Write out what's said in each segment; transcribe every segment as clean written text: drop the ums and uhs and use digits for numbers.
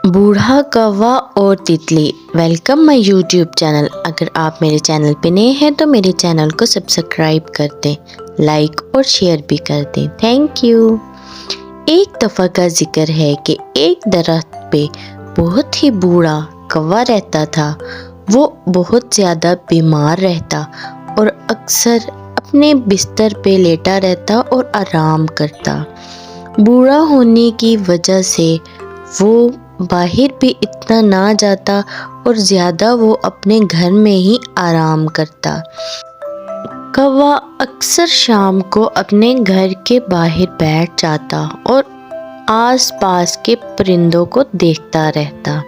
बूढ़ा कौवा और तितली। Welcome my YouTube channel. अगर आप मेरे चैनल पे नए हैं तो मेरे चैनल को सब्सक्राइब कर दें, लाइक और शेयर भी कर दें। Thank you. एक दफ़ा का जिक्र है कि एक दरख्त पे बहुत ही बूढ़ा कौवा रहता था। वो बहुत ज़्यादा बीमार रहता और अक्सर अपने बिस्तर पे लेटा रहता और आराम करता। बूढ़ा होने की वजह से वो बाहर भी इतना ना जाता और ज़्यादा वो अपने घर में ही आराम करता। कौवा अक्सर शाम को अपने घर के बाहर बैठ जाता और आसपास के परिंदों को देखता रहता।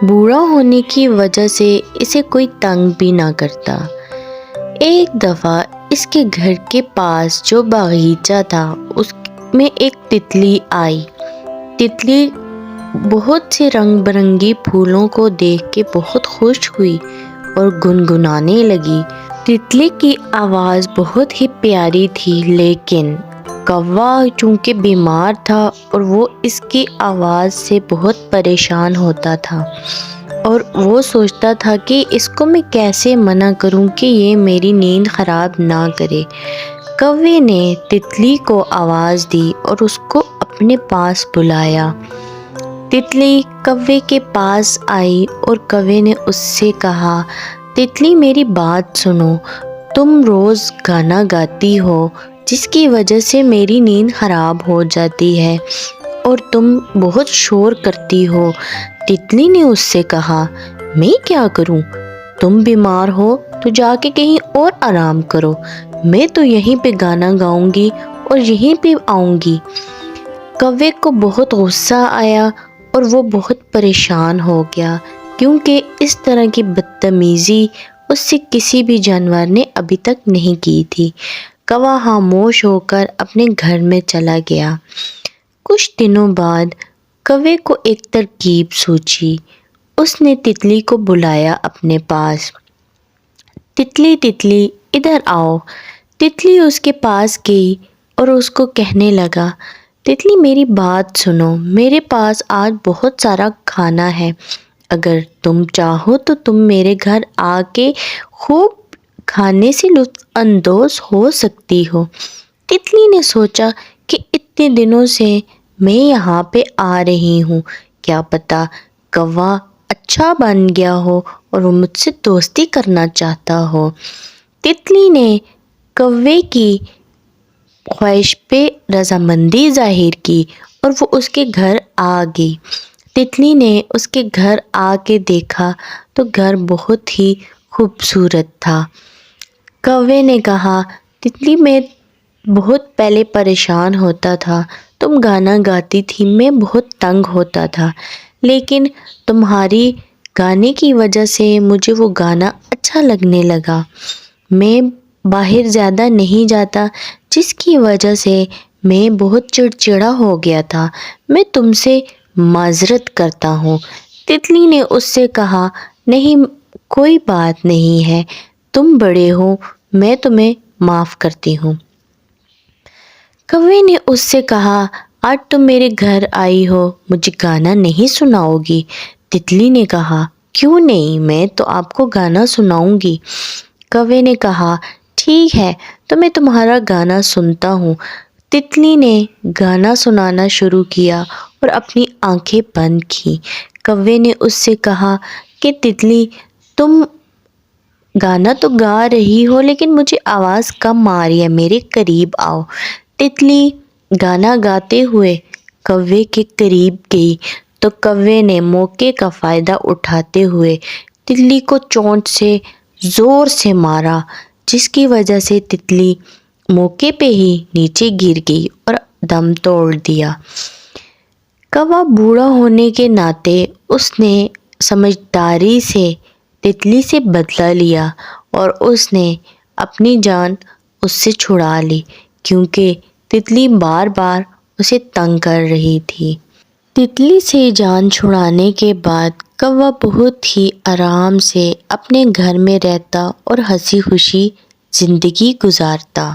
बूढ़ा होने की वजह से इसे कोई तंग भी ना करता। एक दफ़ा इसके घर के पास जो बागीचा था उसमें एक तितली आई। तितली बहुत से रंग बिरंगी फूलों को देख के बहुत खुश हुई और गुनगुनाने लगी। तितली की आवाज़ बहुत ही प्यारी थी, लेकिन कौवा चूँकि बीमार था और वो इसकी आवाज़ से बहुत परेशान होता था और वो सोचता था कि इसको मैं कैसे मना करूं कि ये मेरी नींद ख़राब ना करे। कौवे ने तितली को आवाज़ दी और उसको अपने पास बुलाया। तितली कौवे के पास आई और कौवे ने उससे कहा, तितली मेरी बात सुनो, तुम रोज़ गाना गाती हो जिसकी वजह से मेरी नींद ख़राब हो जाती है और तुम बहुत शोर करती हो। तितली ने उससे कहा, मैं क्या करूं? तुम बीमार हो तो जाके कहीं और आराम करो, मैं तो यहीं पे गाना गाऊंगी और यहीं पे आऊंगी। कौवे को बहुत गुस्सा आया और वो बहुत परेशान हो गया, क्योंकि इस तरह की बदतमीज़ी उससे किसी भी जानवर ने अभी तक नहीं की थी। कौवा खामोश होकर अपने घर में चला गया। कुछ दिनों बाद कौवे को एक तरकीब सूझी। उसने तितली को बुलाया अपने पास। तितली तितली इधर आओ। तितली उसके पास गई और उसको कहने लगा, तितली मेरी बात सुनो, मेरे पास आज बहुत सारा खाना है। अगर तुम चाहो तो तुम मेरे घर आके खूब खाने से लुत्फ़ अंदोज़ हो सकती हो। तितली ने सोचा कि इतने दिनों से मैं यहाँ पे आ रही हूँ, क्या पता कौवा अच्छा बन गया हो और वो मुझसे दोस्ती करना चाहता हो। तितली ने कौवे की ख्वाहिश पे रजामंदी जाहिर की और वो उसके घर आ गई। तितली ने उसके घर आके देखा तो घर बहुत ही खूबसूरत था। कौवे ने कहा, तितली मैं बहुत पहले परेशान होता था, तुम गाना गाती थी, मैं बहुत तंग होता था, लेकिन तुम्हारी गाने की वजह से मुझे वो गाना अच्छा लगने लगा। मैं बाहर ज़्यादा नहीं जाता, जिसकी वजह से मैं बहुत चिड़चिड़ा हो गया था। मैं तुमसे माज़रत करता हूँ। तितली ने उससे कहा, नहीं कोई बात नहीं है, तुम बड़े हो, मैं तुम्हें माफ़ करती हूँ। कौवे ने उससे कहा, आज तुम मेरे घर आई हो, मुझे गाना नहीं सुनाओगी? तितली ने कहा, क्यों नहीं, मैं तो आपको गाना सुनाऊंगी। कौवे ने कहा, ठीक है, तो मैं तुम्हारा गाना सुनता हूँ। तितली ने गाना सुनाना शुरू किया और अपनी आंखें बंद की। कौवे ने उससे कहा कि तितली तुम गाना तो गा रही हो, लेकिन मुझे आवाज़ कम आ रही है, मेरे करीब आओ। तितली गाना गाते हुए कौवे के करीब गई तो कौवे ने मौके का फ़ायदा उठाते हुए तितली को चोंच से ज़ोर से मारा, जिसकी वजह से तितली मौके पे ही नीचे गिर गई और दम तोड़ दिया। कौवा बूढ़ा होने के नाते उसने समझदारी से तितली से बदला लिया और उसने अपनी जान उससे छुड़ा ली, क्योंकि तितली बार बार उसे तंग कर रही थी। तितली से जान छुड़ाने के बाद कौवा बहुत ही आराम से अपने घर में रहता और हंसी खुशी ज़िंदगी गुजारता।